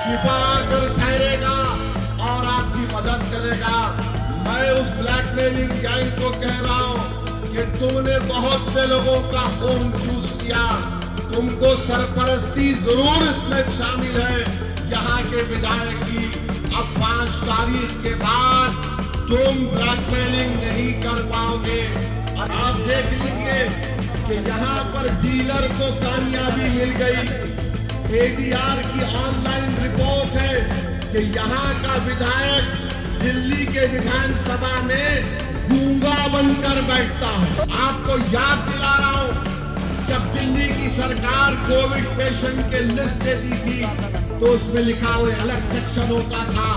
شفا کر ٹھہرے گا اور آپ کی مدد کرے گا۔ میں اس بلیک میلنگ گینگ کو کہہ رہا ہوں کہ تم نے بہت سے لوگوں کا خون چوس لیا، تم کو سرپرستی ضرور اس میں شامل ہے یہاں کے ودھائک کی۔ اب 5 تاریخ کے بعد تم بلیک میلنگ نہیں کر پاؤ گے۔ اور آپ دیکھ لیجئے کہ یہاں پر ڈیلر کو کامیابی مل گئی۔ اے ڈی آر کی آن لائن رپورٹ ہے کہ یہاں کا ودھائک دلی کے ودھان سبھا میں گونگا بن کر بیٹھتا ہے۔ آپ کو یاد دلا رہا ہوں، جب دلی کی سرکار کووڈ پیشنٹ کے لسٹ دیتی تھی تو اس میں لکھا ہوئے الگ سیکشن ہوتا تھا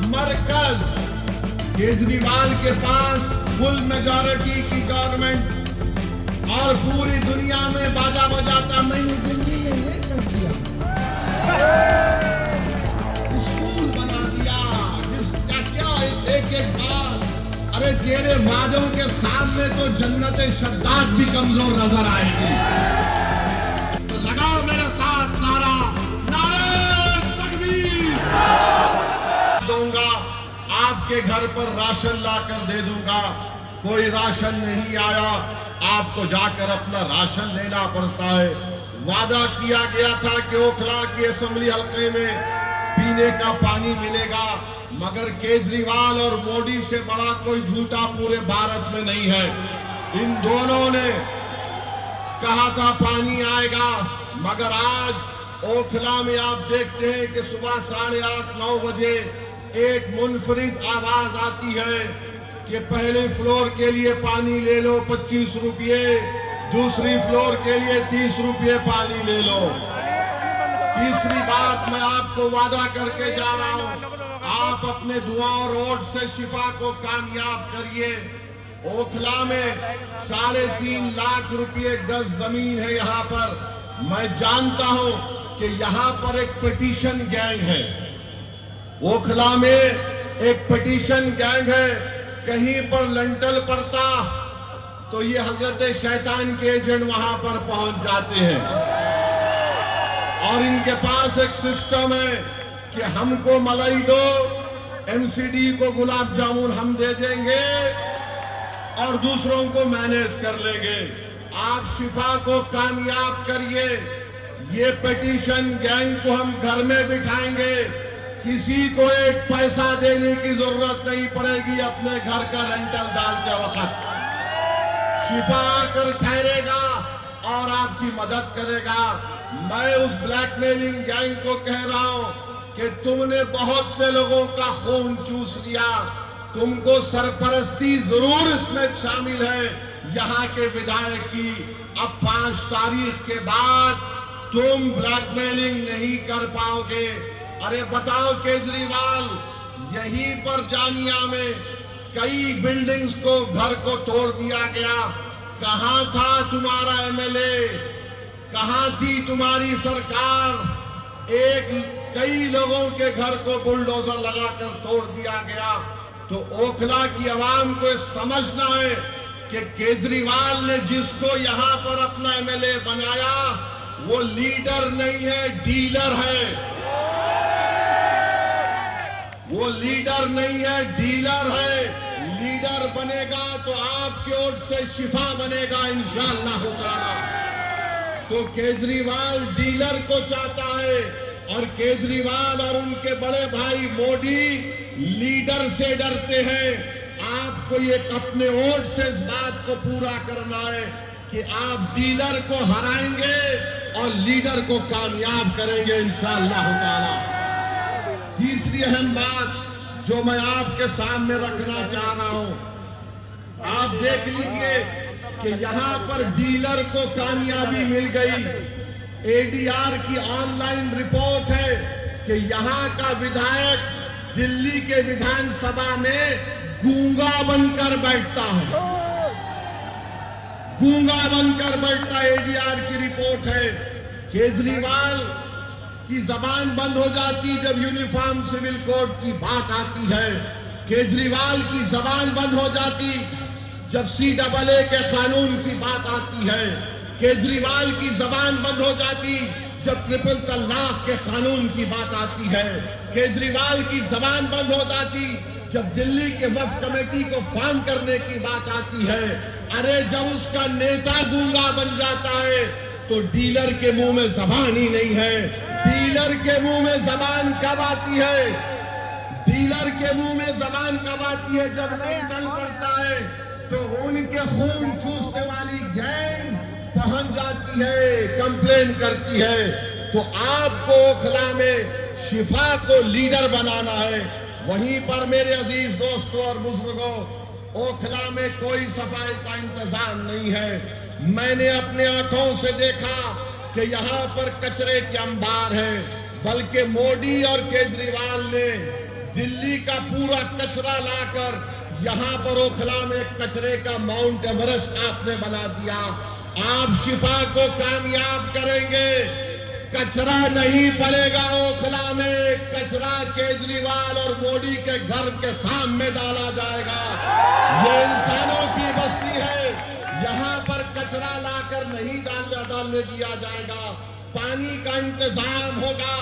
مرکز۔ کیجریوال کے پاس فل میجورٹی کی گورنمنٹ اور پوری دنیا میں باجا بجاتا، میں نے دلی میں یہ کر دیا، اسکول بنا دیا، کیا ایک بات۔ ارے تیرے وعدوں کے سامنے تو جنت شداد بھی کمزور نظر آئے گی۔ تو لگاؤ میرے ساتھ نعرہ، نعرہ تکبیر۔ دوں گا آپ کے گھر پر راشن لا کر دے دوں گا۔ کوئی راشن نہیں آیا، آپ کو جا کر اپنا راشن لینا پڑتا ہے۔ وعدہ کیا گیا تھا کہ اوکھلا کی اسمبلی حلقے میں پینے کا پانی ملے گا، مگر کیجریوال اور مودی سے بڑا کوئی جھوٹا پورے بھارت میں نہیں ہے۔ ان دونوں نے کہا تھا پانی آئے گا، مگر آج اوکھلا میں آپ دیکھتے ہیں کہ صبح 8:30-9 بجے ایک منفرد آواز آتی ہے کہ پہلے فلور کے لیے پانی لے لو 25 روپے، دوسری فلور کے لیے 30 روپے پانی لے لو۔ تیسری بات میں آپ کو وعدہ کر کے جا رہا ہوں، آپ اپنے دعاؤں روڈ سے شفا کو کامیاب کریے۔ اوکھلا میں 3.5 لاکھ روپے گز زمین ہے یہاں پر۔ میں جانتا ہوں کہ یہاں پر ایک پیٹیشن گینگ ہے، اوکھلا میں ایک پیٹیشن گینگ ہے۔ کہیں پر لنٹل پڑتا تو یہ حضرت شیطان کے ایجنٹ وہاں پر پہنچ جاتے ہیں، اور ان کے پاس ایک سسٹم ہے کہ ہم کو ملائی دو، ایم سی ڈی کو گلاب جامن ہم دے دیں گے اور دوسروں کو مینیج کر لیں گے۔ آپ شفا کو کامیاب کریے۔ یہ پیٹیشن گینگ کو ہم گھر میں بٹھائیں گے، کسی کو ایک پیسہ دینے کی ضرورت نہیں پڑے گی اپنے گھر کا رینٹل ڈالتے وقت۔ شفا آ کر ٹھہرے گا اور آپ کی مدد کرے گا۔ میں اس بلیک میلنگ گینگ کو کہہ رہا ہوں کہ تم نے بہت سے لوگوں کا خون چوس لیا، تم کو سرپرستی ضرور اس میں شامل ہے یہاں کے ودھائک کی۔ اب 5 تاریخ کے بعد تم بلیک میلنگ نہیں کر پاؤ گے۔ ارے بتاؤ کیجریوال، یہیں پر جامعہ میں کئی بلڈنگز کو گھر کو توڑ دیا گیا، کہاں تھا تمہارا ایم ایل اے؟ کہاں تھی تمہاری سرکار؟ کئی لوگوں کے گھر کو بلڈوزر لگا کر توڑ دیا گیا۔ تو اوکھلا کی عوام کو سمجھنا ہے کہ کیجریوال نے جس کو یہاں پر اپنا ایم ایل اے بنایا وہ لیڈر نہیں ہے، ڈیلر ہے۔ وہ لیڈر نہیں ہے، ڈیلر ہے۔ لیڈر بنے گا تو آپ کے ووٹ سے شفا بنے گا انشاءاللہ تعالی۔ تو کیجریوال ڈیلر کو چاہتا ہے، اور کیجریوال اور ان کے بڑے بھائی مودی لیڈر سے ڈرتے ہیں۔ آپ کو یہ اپنے ووٹ سے اس بات کو پورا کرنا ہے کہ آپ ڈیلر کو ہرائیں گے اور لیڈر کو کامیاب کریں گے انشاءاللہ تعالی۔ تیسری اہم بات جو میں آپ کے سامنے رکھنا چاہ رہا ہوں، آپ دیکھ لیجئے کہ یہاں پر ڈیلر کو کامیابی مل گئی۔ اے ڈی آر کی آن لائن رپورٹ ہے کہ یہاں کا ودھائک دلی کے ودھان سبھا میں گونگا بن کر بیٹھتا ہے، گونگا بن کر بیٹھتا ہے۔ اے ڈی آر کی رپورٹ ہے۔ کیجریوال کی زبان بند ہو جاتی جب یونیفارم سول کوڈ کی بات آتی ہے، کیجریوال کی زبان بند ہو جاتی جب CAA کے قانون کی بات آتی ہے، کیجریوال کی زبان بند ہو جاتی جب ٹرپل طلاق کے قانون کی بات آتی ہے، کیجریوال کی زبان بند ہو جاتی جب دلی کے وفد کمیٹی کو فارم کرنے کی بات آتی ہے۔ ارے جب اس کا نیتا گونگا بن جاتا ہے تو ڈیلر کے منہ میں زبان ہی نہیں ہے۔ ڈیلر کے منہ میں زبان کب آتی ہے؟ ڈیلر کے منہ میں زبان کب آتی ہے؟ جب نہیں ڈل پڑتا ہے تو ان کے خون چوسنے والی گینگ پہنچ جاتی ہے، کمپلین کرتی ہے۔ تو آپ کو اوکھلا میں شفا کو لیڈر بنانا ہے۔ وہیں پر میرے عزیز دوستوں اور بزرگوں، اوکھلا میں کوئی صفائی کا انتظام نہیں ہے۔ میں نے اپنے آنکھوں سے دیکھا کہ یہاں پر کچرے کے انبار ہیں، بلکہ مودی اور کیجریوال نے دلی کا پورا کچرا لا کر یہاں پر اوکھلا میں کچرے کا ماؤنٹ ایورسٹ آپ نے بنا دیا۔ آپ شفا کو کامیاب کریں گے، کچرا نہیں پڑے گا اوکھلا میں، کچرا کیجریوال اور مودی کے گھر کے سامنے ڈالا جائے گا۔ یہ انسانوں کی بستی ہے، یہاں پر کچرا لا کر نہیں ڈالنے دیا جائے گا۔ پانی کا انتظام ہوگا۔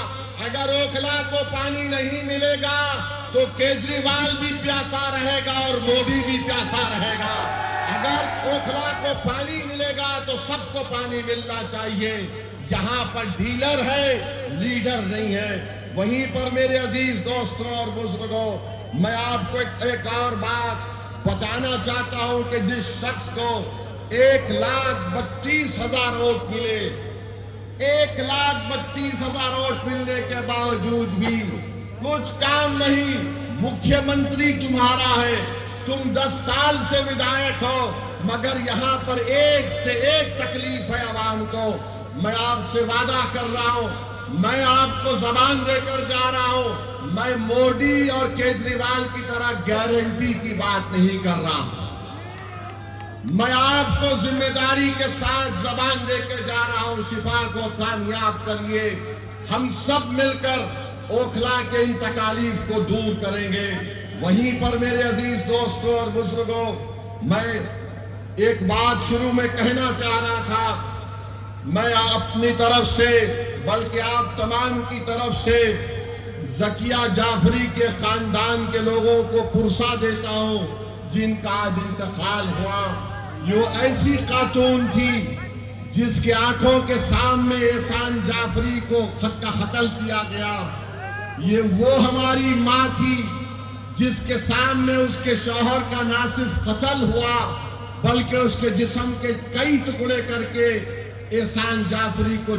اگر اوکھلا کو پانی نہیں ملے گا تو کیجریوال بھی پیاسا رہے گا اور مودی بھی پیاسا رہے گا۔ اگر اوکھلا کو پانی ملے گا تو سب کو پانی ملنا چاہیے۔ یہاں پر ڈیلر ہے، لیڈر نہیں ہے۔ وہیں پر میرے عزیز دوستوں اور بزرگوں، میں آپ کو ایک اور بات بتانا چاہتا ہوں کہ جس شخص کو 1,32,000 ووٹ ملے، 1,32,000 ووٹ ملنے کے باوجود بھی کچھ کام نہیں، مکھیہ منتری تمہارا ہے، تم 10 سال سے ودھائک ہو، مگر یہاں پر ایک سے ایک تکلیف ہے عوام کو۔ میں آپ سے وعدہ کر رہا ہوں، میں آپ کو زبان دے کر جا رہا ہوں، میں مودی اور کیجریوال کی طرح گارنٹی کی بات نہیں کر رہا ہوں۔ میں آپ کو ذمہ داری کے ساتھ زبان دے کے جا رہا ہوں، شفا کو کامیاب کریے۔ ہم سب مل کر اوکھلا کے ان تکالیف کو دور کریں گے۔ وہیں پر میرے عزیز دوستوں اور بزرگوں، میں ایک بات شروع میں کہنا چاہ رہا تھا۔ میں اپنی طرف سے بلکہ آپ تمام کی طرف سے ذکیہ جعفری کے خاندان کے لوگوں کو پرسہ دیتا ہوں جن کا آج انتقال ہوا۔ یہ ایسی خاتون تھی جس کے آنکھوں کے سامنے احسان جعفری کو قتل کیا گیا۔ یہ وہ ہماری ماں تھی جس کے سامنے اس کے شوہر کا نہ صرف قتل ہوا بلکہ اس کے جسم کے کئی ٹکڑے کر کے احسان جعفری کو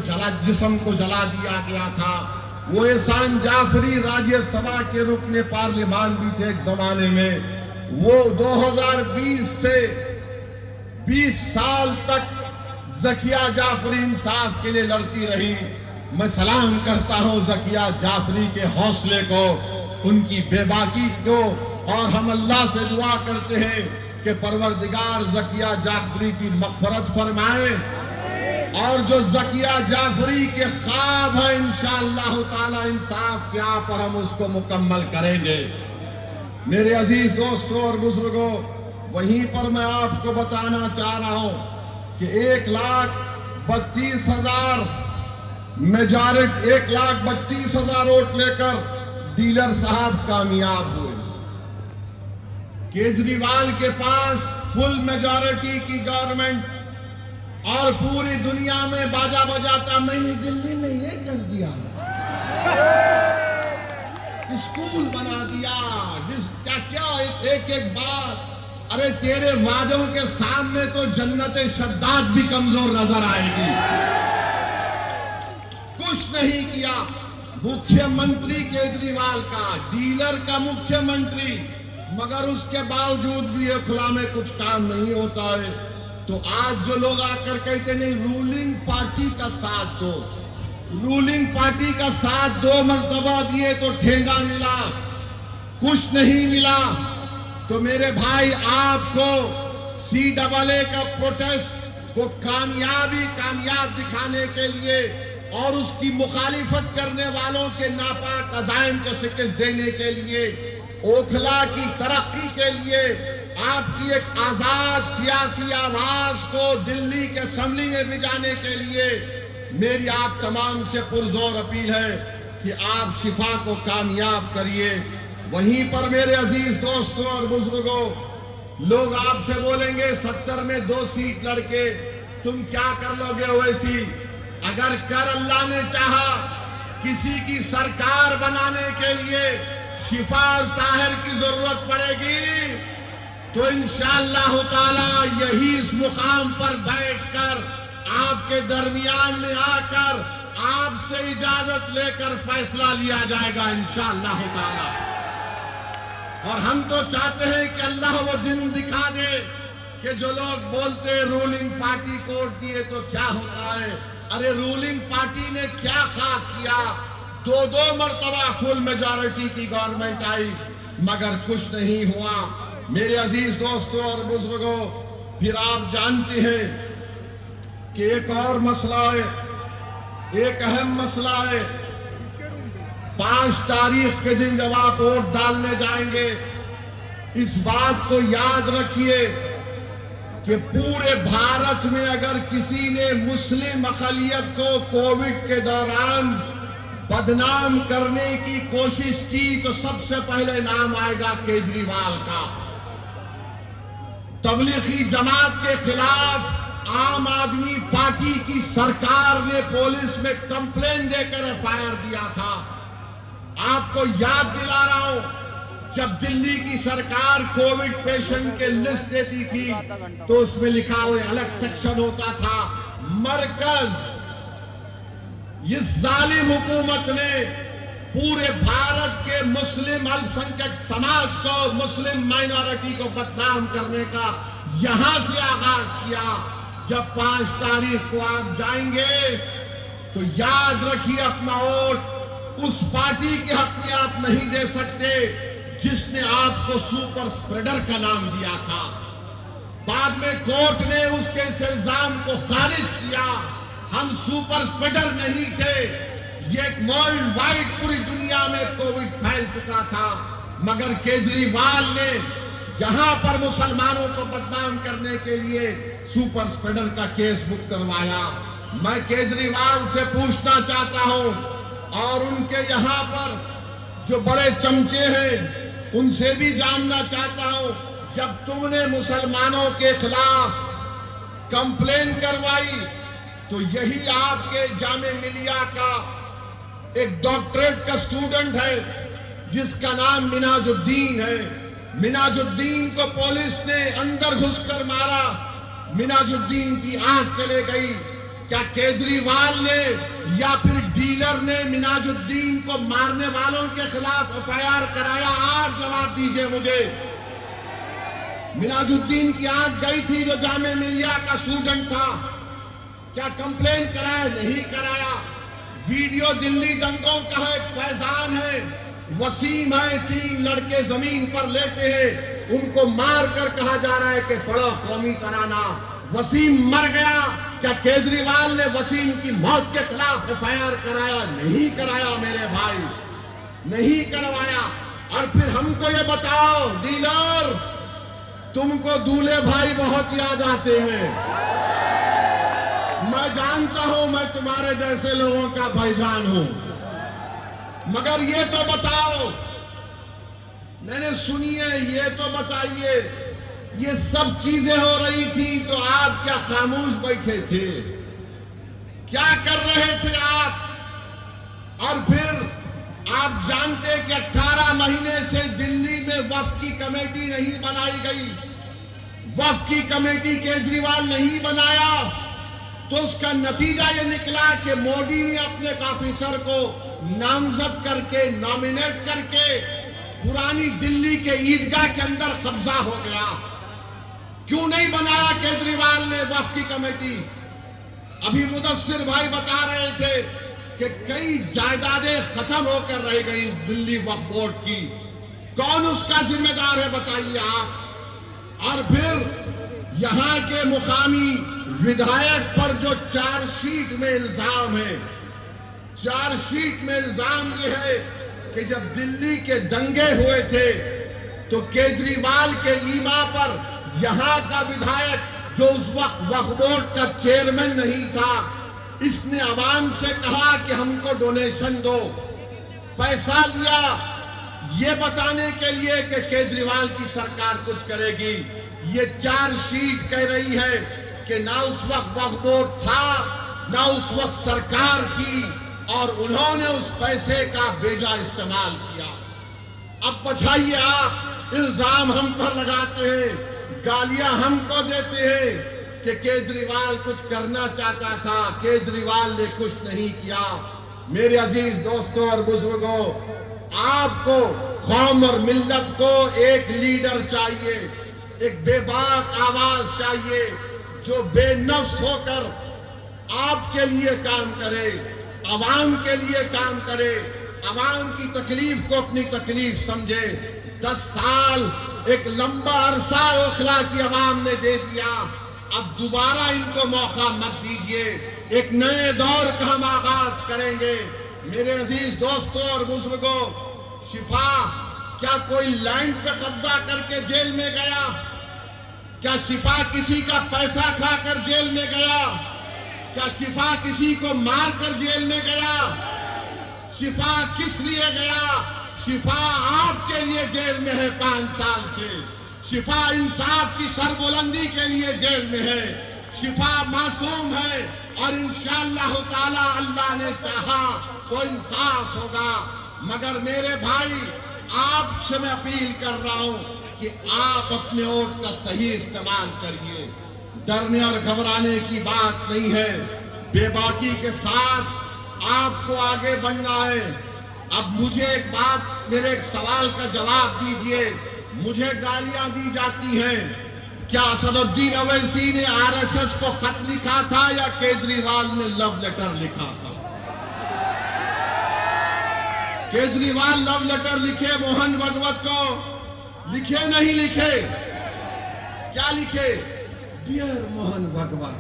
جسم کو جلا دیا گیا تھا۔ وہ احسان جعفری راجیہ سبھا کے رکن پارلیمان بھی تھے ایک زمانے میں۔ وہ 2020 سے 20 سال تک ذکیہ جعفری انصاف کے لیے لڑتی رہی۔ میں سلام کرتا ہوں ذکیہ جعفری کے حوصلے کو، ان کی بے باکی کو، اور ہم اللہ سے دعا کرتے ہیں کہ پروردگار ذکیہ جعفری کی مغفرت فرمائے، اور جو ذکیہ جعفری کے خواب ہے انشاءاللہ تعالی انصاف کے آپ پر ہم اس کو مکمل کریں گے۔ میرے عزیز دوستوں اور بزرگوں، وہیں پر میں آپ کو بتانا چاہ رہا ہوں کہ 1,32,000 میجارٹی 1,32,000 ووٹ لے کر ڈیلر صاحب کامیاب ہوئے۔ کیجریوال کے پاس فل میجارٹی کی گورنمنٹ اور پوری دنیا میں باجا بجاتا، میں نے دلی میں یہ کر دیا، اسکول بنا دیا، کیا ایک بات۔ ارے تیرے وعدوں کے سامنے تو جنت شداد بھی کمزور نظر آئے گی۔ کچھ نہیں کیا۔ مکھیہ منتری کیجریوال کا، ڈیلر کا مکھیہ منتری، مگر اس کے باوجود بھی اوکھلا میں کچھ کام نہیں ہوتا ہے۔ تو آج جو لوگ آ کر کہتے نہیں رولنگ پارٹی کا ساتھ دو، رولنگ پارٹی کا ساتھ 2 مرتبہ دیے تو ٹھینگا ملا، کچھ نہیں ملا۔ تو میرے بھائی آپ کو CAA کا پروٹیسٹ کو کامیاب دکھانے کے لیے اور اس کی مخالفت کرنے والوں کے ناپاک عزائم کو شکست دینے کے لیے، اوکھلا کی ترقی کے لیے، آپ کی ایک آزاد سیاسی آواز کو دلی کے اسمبلی میں بھجانے کے لیے میری آپ تمام سے پرزور اپیل ہے کہ آپ شفا کو کامیاب کریے۔ وہیں پر میرے عزیز دوستوں اور بزرگوں، لوگ آپ سے بولیں گے 70 میں 2 سیٹ لڑ کے تم کیا کر لو گے اویسی؟ اگر اللہ نے چاہا کسی کی سرکار بنانے کے لیے شفا اور طاہر کی ضرورت پڑے گی تو انشاءاللہ تعالی یہی اس مقام پر بیٹھ کر آپ کے درمیان میں آ کر آپ سے اجازت لے کر فیصلہ لیا جائے گا انشاءاللہ تعالی۔ اور ہم تو چاہتے ہیں کہ اللہ وہ دن دکھا دے کہ جو لوگ بولتے رولنگ پارٹی کو ووٹ دیے تو کیا ہوتا ہے۔ ارے رولنگ پارٹی نے کیا خاک کیا؟ 2 مرتبہ فل میجارٹی کی گورنمنٹ آئی مگر کچھ نہیں ہوا۔ میرے عزیز دوستوں اور بزرگوں، پھر آپ جانتے ہیں کہ ایک اور مسئلہ ہے، ایک اہم مسئلہ ہے۔ 5 تاریخ کے دن جب آپ ووٹ ڈالنے جائیں گے، اس بات کو یاد رکھیے کہ پورے بھارت میں اگر کسی نے مسلم اقلیت کو کووڈ کے دوران بدنام کرنے کی کوشش کی تو سب سے پہلے نام آئے گا کیجریوال کا۔ تبلیغی جماعت کے خلاف عام آدمی پارٹی کی سرکار نے پولیس میں کمپلین دے کر FIR دیا تھا۔ آپ کو یاد دلا رہا ہوں، جب دلی کی سرکار کووڈ پیشنٹ کے لسٹ دیتی تھی تو اس میں لکھا ہوئے الگ سیکشن ہوتا تھا مرکز۔ اس ظالم حکومت نے پورے بھارت کے مسلم الپسنکھیک سماج کو، مسلم مائنورٹی کو بدنام کرنے کا یہاں سے آغاز کیا۔ جب 5 تاریخ کو آپ جائیں گے تو یاد رکھیے اپنا ووٹ اس پارٹی کے حق میں آپ نہیں دے سکتے جس نے آپ کو سپر اسپریڈر کا نام دیا تھا۔ بعد میں کورٹ نے اس کے اس الزام کو خارج کیا۔ ہم سپر اسپریڈر نہیں تھے، یہ ایک ورلڈ وائڈ پوری دنیا میں کووڈ پھیل چکا تھا، مگر کیجریوال نے یہاں پر مسلمانوں کو بدنام کرنے کے لیے سپر اسپریڈر کا کیس بک کروایا۔ میں کیجریوال سے پوچھنا چاہتا ہوں اور ان کے یہاں پر جو بڑے چمچے ہیں ان سے بھی جاننا چاہتا ہوں، جب تم نے مسلمانوں کے خلاف کمپلین کروائی تو یہی آپ کے جامعہ ملیہ کا ایک ڈاکٹریٹ کا سٹوڈنٹ ہے جس کا نام مناج الدین ہے۔ مناج الدین کو پولیس نے اندر گھس کر مارا، مناج الدین کی آنکھ چلے گئی۔ کیا کیجریوال نے یا پھر ڈیلر نے مناج الدین کو مارنے والوں کے خلاف FIR کرایا؟ آپ جواب دیجئے مجھے۔ مناج الدین کی آنکھ گئی تھی جو جامعہ ملیہ کا سٹوڈنٹ تھا، کیا کمپلین کرایا؟ نہیں کرایا۔ ویڈیو دلی دنگوں کا ہے، فیضان ہے، وسیم ہے، 3 لڑکے زمین پر لیتے ہیں، ان کو مار کر کہا جا رہا ہے کہ پڑھو قومی ترانہ۔ وسیم مر گیا، کیا کیجریوال نے وسیم کی موت کے خلاف FIR کرایا؟ نہیں کرایا میرے بھائی، نہیں کروایا۔ اور پھر ہم کو یہ بتاؤ ڈیلر، تم کو دولے بھائی بہت یاد آتے ہیں، میں جانتا ہوں میں تمہارے جیسے لوگوں کا بھائی جان ہوں، مگر یہ تو بتاؤ، میں نے سنیے، یہ تو بتائیے، یہ سب چیزیں ہو رہی تھی تو آپ کیا خاموش بیٹھے تھے؟ کیا کر رہے تھے آپ؟ اور پھر آپ جانتے کہ 18 مہینے سے دلی میں وفد کی کمیٹی نہیں بنائی گئی، وفد کی کمیٹی کیجریوال نہیں بنایا، تو اس کا نتیجہ یہ نکلا کہ مودی نے اپنے ایک آفیسر کو نامزد کر کے، نامینیٹ کر کے پرانی دلی کے عیدگاہ کے اندر قبضہ ہو گیا۔ کیوں نہیں بنایا کیجریوال نے وفد کی کمیٹی؟ ابھی مدثر بھائی بتا رہے تھے کہ کئی جائیدادیں ختم ہو کر رہ گئی دلی وقف بورڈ کی، کون اس کا ذمہ دار ہے بتائیے آپ؟ اور پھر یہاں کے مقامی ودھائک پر جو چارج شیٹ میں الزام ہے، چارج شیٹ میں الزام یہ ہے کہ جب دلی کے دنگے ہوئے تھے تو کیجریوال کے ایما پر یہاں کا ودھائک جو اس وقت وقف بورڈ کا چیئرمین نہیں تھا، اس نے عوام سے کہا کہ ہم کو ڈونیشن دو، پیسہ لیا یہ بتانے کے لیے کہ کیجریوال کی سرکار کچھ کرے گی۔ یہ چارج شیٹ کہہ رہی ہے کہ نہ اس وقت وقف بورڈ تھا نہ اس وقت سرکار تھی اور انہوں نے اس پیسے کا بیجا استعمال کیا۔ اب بتائیے آپ، الزام ہم پر لگاتے ہیں، گالیاں ہم کو دیتے ہیں کہ کیجریوال کچھ کرنا چاہتا تھا، کیجریوال نے کچھ نہیں کیا۔ میرے عزیز دوستوں اور بزرگوں، آپ کو قوم اور ملت کو ایک لیڈر چاہیے، ایک بے باک آواز چاہیے جو بے نفس ہو کر آپ کے لیے کام کرے، عوام کے لیے کام کرے، عوام کی تکلیف کو اپنی تکلیف سمجھے۔ 10 سال ایک لمبا عرصہ اوکھلا کی عوام نے دے دیا، اب دوبارہ ان کو موقع مت دیجیے، ایک نئے دور کا ہم آغاز کریں گے۔ میرے عزیز دوستوں اور بزرگوں، شفا کیا کوئی لینڈ پہ قبضہ کر کے جیل میں گیا؟ کیا شفا کسی کا پیسہ کھا کر جیل میں گیا؟ کیا شفا کسی کو مار کر جیل میں گیا؟ شفا کس لیے گیا؟ شفا آپ کے لیے جیل میں ہے 5 سال سے۔ شفا انصاف کی سربلندی کے لیے جیل میں ہے۔ شفا معصوم ہے اور انشاءاللہ تعالی اللہ نے چاہا تو انصاف ہوگا۔ مگر میرے بھائی، آپ سے میں اپیل کر رہا ہوں کہ آپ اپنے ووٹ کا صحیح استعمال کریے۔ ڈرنے اور گھبرانے کی بات نہیں ہے، بے باکی کے ساتھ آپ کو آگے بڑھنا ہے۔ اب مجھے ایک بات، میرے ایک سوال کا جواب دیجئے۔ مجھے گالیاں دی جاتی ہیں، کیا اسد الدین اویسی نے RSS کو خط لکھا تھا یا کیجریوال نے لو لیٹر لکھا تھا؟ کیجریوال لو لیٹر لکھے موہن بھگوت کو؟ لکھے نہیں لکھے؟ کیا لکھے؟ ڈیئر موہن بھگوت۔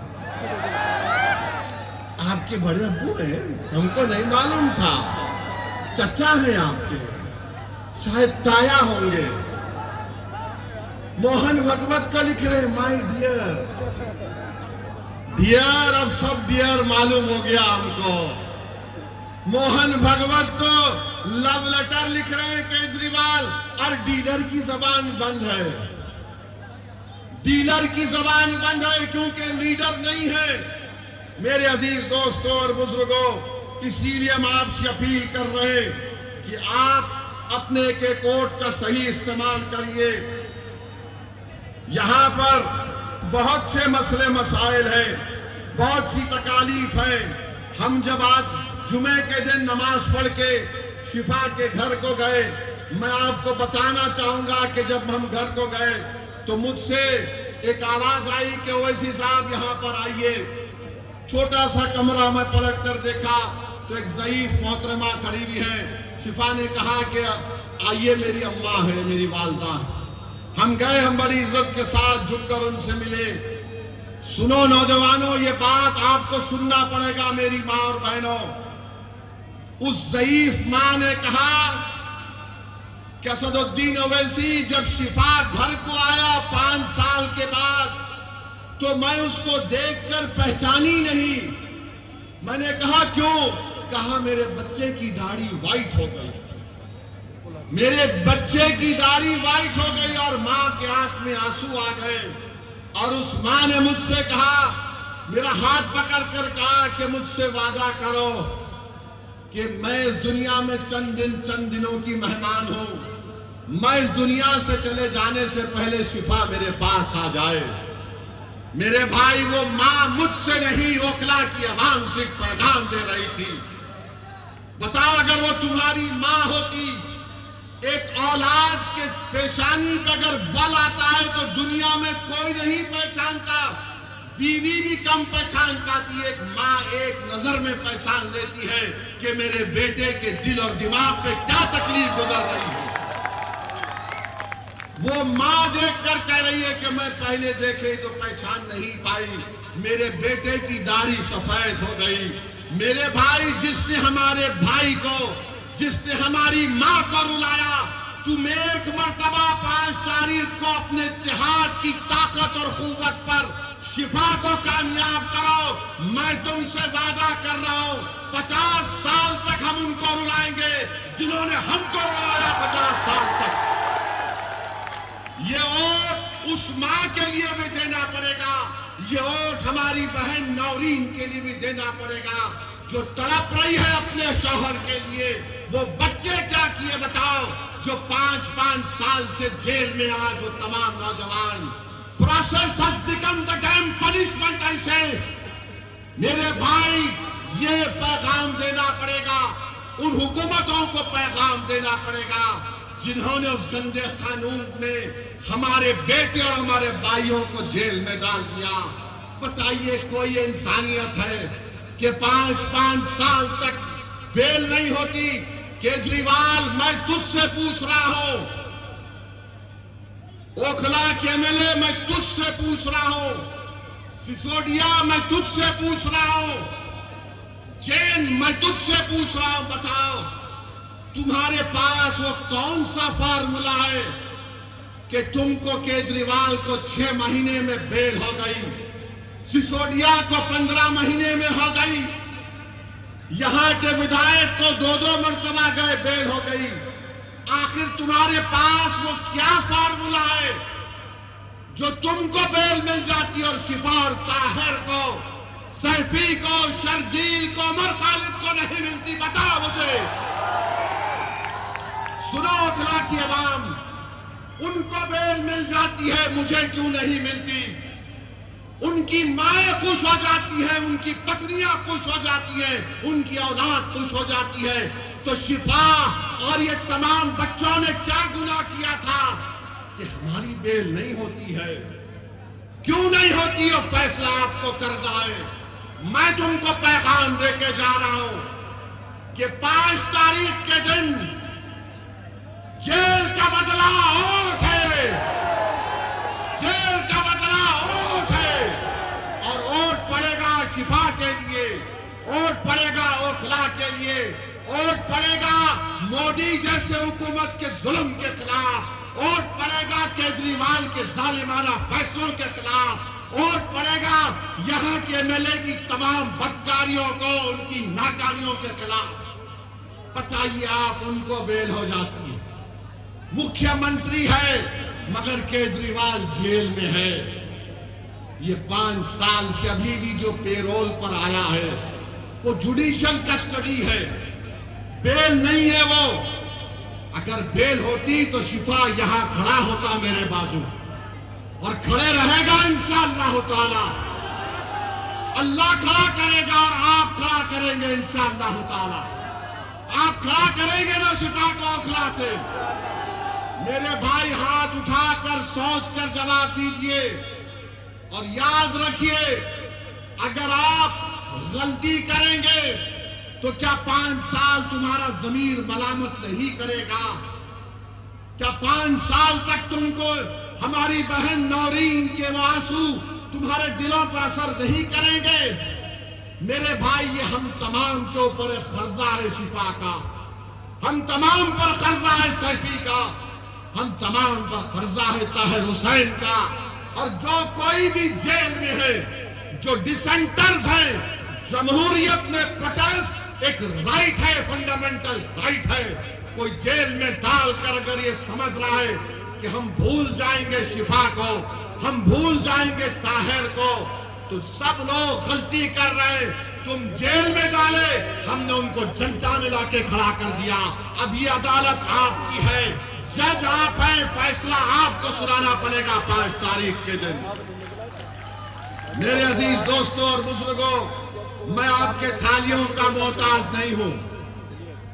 آپ کے بڑے ابو ہیں، ہم کو نہیں معلوم تھا، چچا ہیں آپ کے، شاید تایا ہوں گے۔ موہن بھگوت کو لکھ رہے مائی ڈیئر۔ ڈیئر، اب سب ڈیئر معلوم ہو گیا ہم کو۔ موہن بھگوت کو لو لیٹر لکھ رہے ہیں کیجریوال، اور ڈیلر کی زبان بند ہے۔ ڈیلر کی زبان بند ہے کیونکہ لیڈر نہیں ہے۔ میرے عزیز دوستوں اور بزرگوں، اسی لیے ہم آپ سے اپیل کر رہے ہیں کہ آپ اپنے ایک ووٹ کا صحیح استعمال کریے۔ یہاں پر بہت سے مسئلے مسائل ہیں، بہت سی تکالیف ہیں۔ ہم جب آج جمعے کے دن نماز پڑھ کے شفا کے گھر کو گئے، میں آپ کو بتانا چاہوں گا کہ جب ہم گھر کو گئے تو مجھ سے ایک آواز آئی کہ اویسی صاحب یہاں پر آئیے۔ چھوٹا سا کمرہ میں پلٹ کر دیکھا تو ایک ضعیف محترمہ کھڑی ہوئی ہے۔ شفا نے کہا کہ آئیے، میری اماں ہے، میری والدہ ہے۔ ہم گئے، ہم بڑی عزت کے ساتھ جھک کر ان سے ملے۔ سنو نوجوانوں، یہ بات آپ کو سننا پڑے گا میری ماں اور بہنوں۔ اس ضعیف ماں نے کہا کہ اسد الدین اویسی جب شفا گھر کو آیا 5 سال کے بعد تو میں اس کو دیکھ کر پہچانی نہیں۔ میں نے کہا کیوں؟ کہا میرے بچے کی داڑھی وائٹ ہو گئی، میرے بچے کی داڑھی وائٹ ہو گئی، اور ماں کے آنکھ میں آنسو آ گئے۔ اور اس ماں نے مجھ سے کہا، میرا ہاتھ پکڑ کر کہا کہ مجھ سے وعدہ کرو کہ میں اس دنیا میں چند دنوں کی مہمان ہوں، میں اس دنیا سے چلے جانے سے پہلے شفا میرے پاس آ جائے۔ میرے بھائی، وہ ماں مجھ سے نہیں، اوکھلا کی عوام سے ایک پیغام دے رہی تھی۔ بتاؤ، اگر وہ تمہاری ماں ہوتی، ایک اولاد کے پیشانی پہ اگر بل آتا ہے تو دنیا میں کوئی نہیں پہچانتا، بیوی بھی کم پہچان پاتی ہے، ایک ماں ایک نظر میں پہچان لیتی ہے کہ میرے بیٹے کے دل اور دماغ پہ کیا تکلیف گزر رہی ہے۔ وہ ماں دیکھ کر کہہ رہی ہے کہ میں پہلے دیکھے تو پہچان نہیں پائی، میرے بیٹے کی داڑھی سفید ہو گئی۔ میرے بھائی، جس نے ہمارے بھائی کو، جس نے ہماری ماں کو رلایا، تم ایک مرتبہ 5 تاریخ کو اپنے اتحاد کی طاقت اور قوت پر شفا کو کامیاب کرو. میں تم سے وعدہ کر رہا ہوں 50 سال تک ہم ان کو رلائیں گے جنہوں نے ہم کو رلایا 50 سال تک. یہ ووٹ اس ماں کے لیے بھی دینا پڑے گا, یہ ووٹ ہماری بہن نورین کے لیے بھی دینا پڑے گا جو تڑپ رہی ہے اپنے شوہر کے لیے. وہ بچے کیا کیے بتاؤ جو 5 سال سے جیل میں آج وہ تمام نوجوان. Process has become the damn punishment, I say. میرے بھائی یہ پیغام دینا پڑے گا, ان حکومتوں کو پیغام دینا پڑے گا جنہوں نے اس گندے قانون میں ہمارے بیٹے اور ہمارے بھائیوں کو جیل میں ڈال دیا. بتائیے کوئی انسانیت ہے کہ 5 سال تک بیل نہیں ہوتی؟ کیجریوال میں تجھ سے پوچھ رہا ہوں, اوکھلا کے MLA میں تجھ سے پوچھ رہا ہوں, سسوڈیا میں تجھ سے پوچھ رہا ہوں, جین میں تجھ سے پوچھ رہا ہوں, بتاؤ تمہارے پاس وہ کون سا فارمولا ہے کہ تم کو کیجریوال کو 6 مہینے میں بیل ہو گئی, سسوڈیا کو 15 مہینے میں ہو گئی, یہاں کے ودھائک کو 2 مرتبہ گئے بیل ہو گئی. آخر تمہارے پاس وہ کیا فارمولا ہے جو تم کو بیل مل جاتی اور شفا اور طاہر کو, سیفی کو, شرجیل کو, عمر خالد کو نہیں ملتی؟ بتاؤ مجھے. سنو اوکھلا کی عوام, ان کو بیل مل جاتی ہے, مجھے کیوں نہیں ملتی؟ ان کی مائیں خوش ہو جاتی ہیں, ان کی پتنیاں خوش ہو جاتی ہیں, ان کی اولاد خوش ہو جاتی ہے. تو شفا اور یہ تمام بچوں نے کیا گناہ کیا تھا کہ ہماری بیل نہیں ہوتی ہے؟ کیوں نہیں ہوتی؟ اور فیصلہ آپ کو کرنا ہے. میں تم کو پیغام دے کے جا رہا ہوں کہ 5 تاریخ کے دن جیل کا بدلہ ووٹ ہے, جیل کا بدلہ ووٹ ہے. اور ووٹ پڑے گا شفا کے لیے, ووٹ پڑے گا اوکھلا کے لیے, ووٹ پڑے گا مودی جیسے حکومت کے ظلم کے خلاف, ووٹ پڑے گا کیجریوال کے ظالمانہ فیصلوں کے خلاف, ووٹ پڑے گا یہاں کے MLA کی تمام بدکاریوں کو, ان کی ناکامیوں کے خلاف. بتائیے آپ, ان کو بیل ہو جاتی ہے, مکھیہ منتری ہے مگر کیجریوال جیل میں ہے. یہ 5 سال سے ابھی بھی جو پیرول پر آیا ہے وہ جوڈیشل کسٹڈی ہے, بیل نہیں ہے وہ. اگر بیل ہوتی تو شفا یہاں کھڑا ہوتا میرے بازو, اور کھڑے رہے گا انشاءاللہ تعالی. اللہ کھڑا کرے گا اور آپ کھڑا کریں گے انشاءاللہ تعالی. آپ کھڑا کریں گے نا شفا کو اوکھلا سے؟ میرے بھائی ہاتھ اٹھا کر سوچ کر جواب دیجئے, اور یاد رکھیے اگر آپ غلطی کریں گے تو کیا 5 سال تمہارا ضمیر ملامت نہیں کرے گا؟ کیا 5 سال تک تم کو ہماری بہن نورین کے وہ آنسو تمہارے دلوں پر اثر نہیں کریں گے؟ میرے بھائی یہ ہم تمام کے اوپر ایک قرضہ ہے شفا کا, ہم تمام پر قرضہ ہے سیفی کا, ہم تمام پر قرضہ ہے طاہر حسین کا. اور جو کوئی بھی جیل میں ہے, جو ڈسنٹرز ہیں, جمہوریت میں پروٹیسٹ ایک رائٹ ہے, فنڈامنٹل رائٹ ہے. کوئی جیل میں ڈال کر اگر یہ سمجھ رہا ہے کہ ہم بھول جائیں گے شفا کو, ہم بھول جائیں گے طاہر کو, تو سب لوگ غلطی کر رہے ہیں. تم جیل میں ڈالے, ہم نے ان کو جنتا میں لا کے کھڑا کر دیا. اب یہ عدالت آپ کی ہے, جج آپ ہیں, فیصلہ آپ کو سنانا پڑے گا 5 تاریخ کے دن. میرے عزیز دوستوں اور بزرگوں, میں آپ کے تھالیوں کا محتاج نہیں ہوں.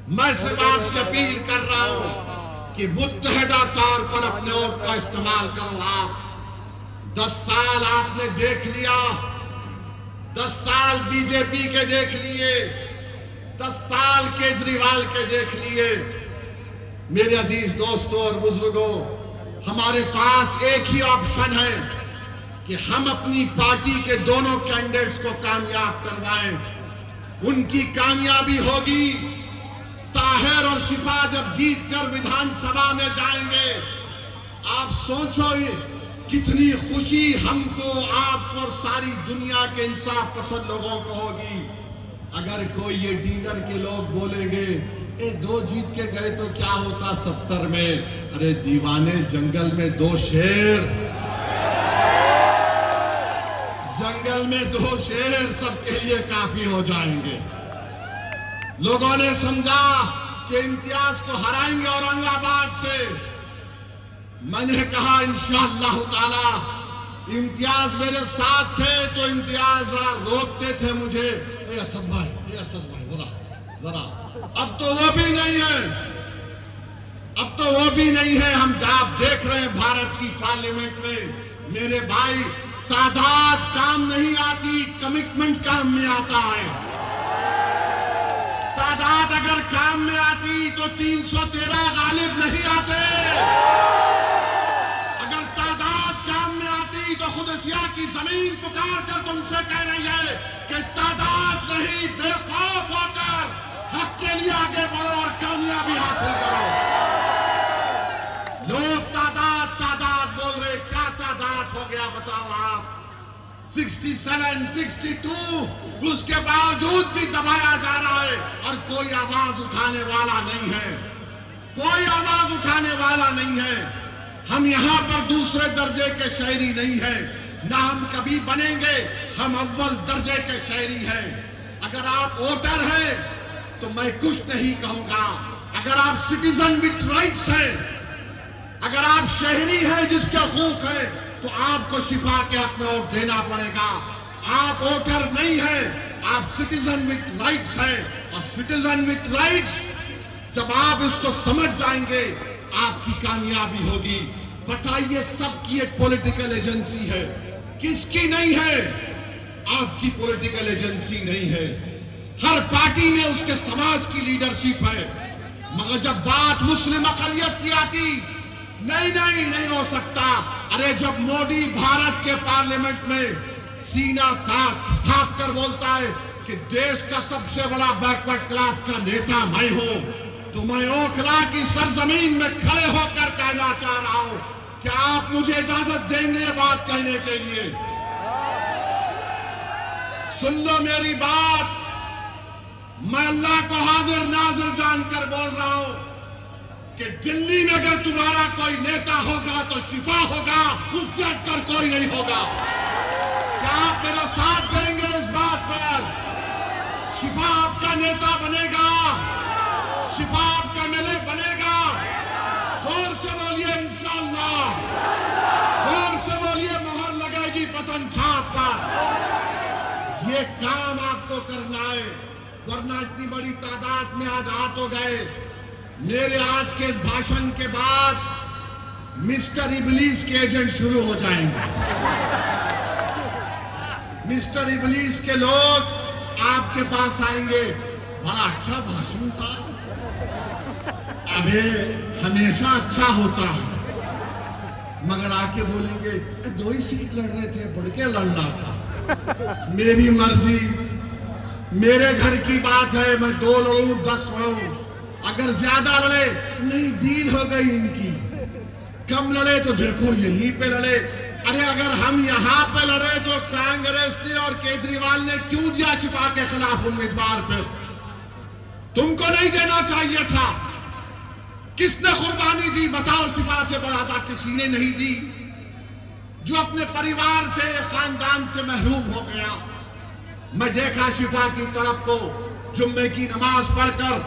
میں صرف آپ سے اپیل کر رہا ہوں کہ متحدہ طور پر اپنے ووٹ کا استعمال کرو. آپ 10 سال آپ نے دیکھ لیا, 10 سال BJP کے دیکھ لیے, 10 سال کیجریوال کے دیکھ لیے. میرے عزیز دوستوں اور بزرگوں, ہمارے پاس ایک ہی آپشن ہے کہ ہم اپنی پارٹی کے دونوں کینڈیڈیٹس کو کامیاب کروائیں. ان کی کامیابی ہوگی طاہر اور شفا جب جیت کر ودھان سبھا میں جائیں گے. آپ سوچو کتنی خوشی ہم کو، آپ کو اور ساری دنیا کے انصاف پسند لوگوں کو ہوگی اگر کوئی یہ ڈیلر کے لوگ بولیں گے اے 2 جیت کے گئے تو کیا ہوتا 70 میں، ارے دیوانے جنگل میں 2 شیر، جنگل میں 2 شیر سب کے لیے کافی ہو جائیں گے۔ لوگوں نے سمجھا کہ امتیاز کو ہرائیں گے اورنگ آباد سے، میں نے کہا انشاءاللہ تعالی امتیاز میرے ساتھ تھے تو امتیاز ذرا روکتے تھے مجھے، اے اسد بھائی ذرا اب تو وہ بھی نہیں ہے، ہم آپ دیکھ رہے ہیں بھارت کی پارلیمنٹ میں میرے بھائی تعداد کام نہیں آتی، کمٹمنٹ کام میں آتا ہے۔ تعداد اگر کام میں آتی تو 313 غالب نہیں آتے، اگر تعداد کام میں آتی تو خود اسیا کی زمین پکار کر تم سے کہہ رہی ہے کہ تعداد نہیں، بے خوف ہو کر حق کے لیے آگے بڑھو اور کامیابی حاصل کرو۔ لوگ تعداد بول رہے، کیا تعداد ہو گیا بتاؤ آپ؟ 67 62 اس کے باوجود بھی دبایا جا رہا ہے اور کوئی آواز اٹھانے والا نہیں ہے، کوئی آواز اٹھانے والا نہیں ہے۔ ہم یہاں پر دوسرے درجے کے شہری نہیں ہیں، نہ ہم کبھی بنیں گے، ہم اول درجے کے شہری ہیں۔ اگر آپ ووٹر ہیں تو میں کچھ نہیں کہوں گا، اگر آپ سٹیزن وتھ رائٹس ہیں، اگر آپ شہری ہیں جس کے حقوق ہیں تو آپ کو شفا کے حق میں ووٹ دینا پڑے گا۔ آپ ووٹر نہیں ہیں، آپ سٹیزن وتھ رائٹس ہیں، اور سٹیزن وتھ رائٹس جب آپ اس کو سمجھ جائیں گے آپ کی کامیابی ہوگی۔ بتائیے سب کی ایک پولیٹیکل ایجنسی ہے، کس کی نہیں ہے؟ آپ کی پولیٹیکل ایجنسی نہیں ہے۔ ہر پارٹی میں اس کے سماج کی لیڈرشپ ہے، مگر جب بات مسلم اقلیت کی آتی نہیں ہو سکتا۔ ارے جب مودی بھارت کے پارلیمنٹ میں سینہ تھاپ کر بولتا ہے کہ دیش کا سب سے بڑا بیکورڈ کلاس کا نیتا میں ہوں، تو میں اوکھلا کی سرزمین میں کھڑے ہو کر کہنا چاہ رہا ہوں، کیا آپ مجھے اجازت دیں گے یہ بات کہنے کے لیے؟ سن لو میری بات، میں اللہ کو حاضر ناظر جان کر بول رہا ہوں کہ دلی میں اگر تمہارا کوئی نیتا ہوگا تو شفا ہوگا، اس سے ہٹ کر کوئی نہیں ہوگا۔ کیا آپ میرا ساتھ دیں گے اس بات پر؟ شفا آپ کا نیتا بنے گا، شفا آپ کا ملے بنے گا۔ زور سے بولیے انشاءاللہ، زور سے بولیے مہر لگے گی پتن چھاپ پر۔ یہ کام آپ کو کرنا ہے، ورنہ اتنی بڑی تعداد میں آج آ تو گئے۔ میرے آج کے اس بھاشن کے بعد مسٹر ابلیس کے ایجنٹ شروع ہو جائیں گے۔ مسٹر ابلیس کے لوگ آپ کے پاس آئیں گے، بڑا اچھا بھاشن تھا، ابے ہمیشہ اچھا ہوتا ہے، مگر آ کے بولیں گے 2 ہی سیٹ لڑ رہے تھے، بڑھ کے لڑنا تھا، میری مرضی، میرے گھر کی بات ہے، میں 2 لڑوں 10 لڑوں، اگر زیادہ لڑے نہیں ڈیل ہو گئی ان کی، کم لڑے تو دیکھو یہیں پہ لڑے۔ ارے اگر ہم یہاں پہ لڑے تو کانگریس نے اور کیجریوال نے کیوں دیا شفا کے خلاف امیدوار پہ؟ تم کو نہیں دینا چاہیے تھا۔ کس نے قربانی دی بتاؤ؟ شفا سے بڑا تھا کسی نے نہیں دی۔ جو اپنے پریوار سے خاندان سے محروم ہو گیا، میں دیکھا شفا کی طرف کو، جمعے کی نماز پڑھ کر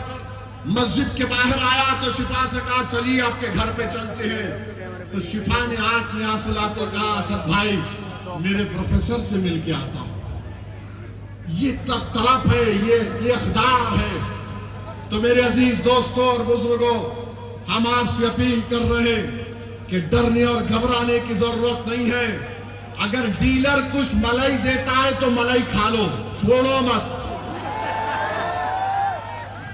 مسجد کے باہر آیا تو شفا سے کہا چلیے آپ کے گھر پہ چلتے ہیں، تو شفا نے آنکھ میں آنسو لاتے کہا اسد بھائی میرے پروفیسر سے مل کے آتا ہوں۔ یہ طلب ہے، یہ اقدار ہے۔ تو میرے عزیز دوستوں اور بزرگوں، ہم آپ سے اپیل کر رہے ہیں کہ ڈرنے اور گھبرانے کی ضرورت نہیں ہے۔ اگر ڈیلر کچھ ملائی دیتا ہے تو ملائی کھا لو، چھوڑو مت۔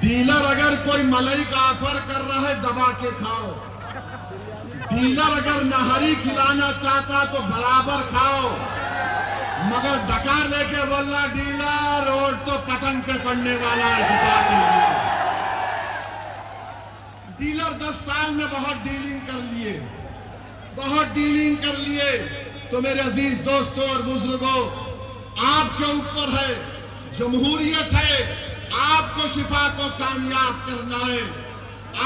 ڈیلر اگر کوئی ملائی کا آفر کر رہا ہے دبا کے کھاؤ۔ ڈیلر اگر نہاری کھلانا چاہتا تو برابر کھاؤ، مگر ڈکار لے کے بولنا ڈیلر روڈ تو پتنگ پہ پڑنے والا ہے۔ ڈیلر 10 سال میں بہت ڈیلنگ کر لیے، بہت ڈیلنگ کر لیے. تو میرے عزیز دوستوں اور بزرگوں، آپ کے اوپر ہے، جمہوریت ہے، آپ کو شفا کو کامیاب کرنا ہے.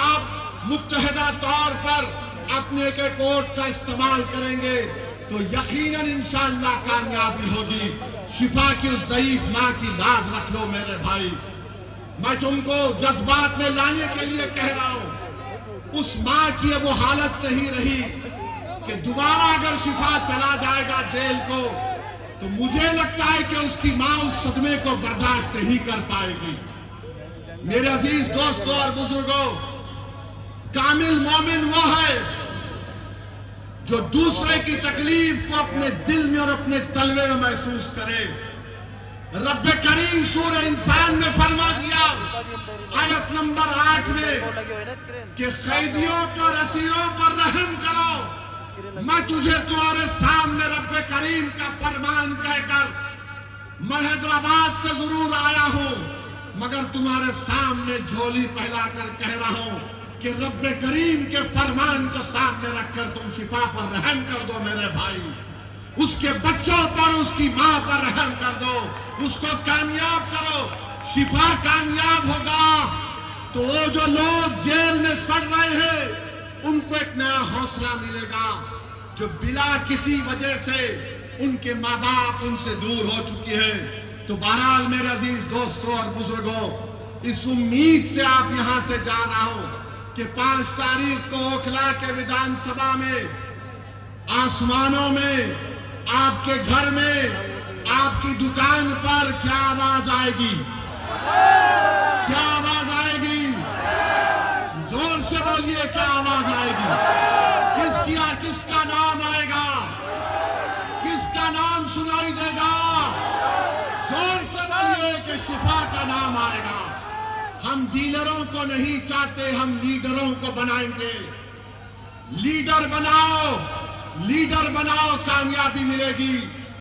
آپ متحدہ طور پر اپنے کے کوٹ کا استعمال کریں گے تو یقیناً انشاءاللہ کامیابی ہوگی. شفا کی اس ضعیف ماں کی لاز رکھ لو میرے بھائی. میں تم کو جذبات میں لانے کے لیے کہہ رہا ہوں. اس ماں کی اب وہ حالت نہیں رہی کہ دوبارہ اگر شفا چلا جائے گا جیل کو تو مجھے لگتا ہے کہ اس کی ماں اس صدمے کو برداشت نہیں کر پائے گی. میرے عزیز دوستوں اور بزرگوں، کامل مومن وہ ہے جو دوسرے کی تکلیف کو اپنے دل میں اور اپنے تلوے میں محسوس کرے. رب کریم سورہ انسان میں فرما دیا آیت نمبر 8 میں کہ قیدیوں پر اسیروں پر رحم کرو. میں تجھے تمہارے سامنے رب کریم کا فرمان کہہ کر میں حیدرآباد سے ضرور آیا ہوں، مگر تمہارے سامنے جھولی پھیلا کر کہہ رہا ہوں کہ رب کریم کے فرمان کو سامنے رکھ کر تم شفا پر رحم کر دو میرے بھائی. اس کے بچوں پر، اس کی ماں پر رحم کر دو، اس کو کامیاب کرو. شفا کامیاب ہوگا تو وہ جو لوگ جیل میں سڑ رہے ہیں ان کو ایک نیا حوصلہ ملے گا جو بلا کسی وجہ سے ان کے ماں باپ ان سے دور ہو چکی ہیں. تو بہرحال میرے عزیز دوستوں اور بزرگوں، اس امید سے آپ یہاں سے جا رہا ہوں کہ 5 تاریخ کو اوکھلا کے ودھان سبھا میں آسمانوں میں، آپ کے گھر میں، آپ کی دکان پر کیا آواز آئے گی؟ کیا آواز آئے گی؟ زور سے بولیے، کیا آواز آئے گی؟ کس کا نام آئے گا؟ کس کا نام سنائی دے گا؟ زور سے بولیے کہ شفا کا نام آئے گا. ہم ڈیلروں کو نہیں چاہتے، ہم لیڈروں کو بنائیں گے. لیڈر بناؤ، لیڈر بناؤ، کامیابی ملے گی.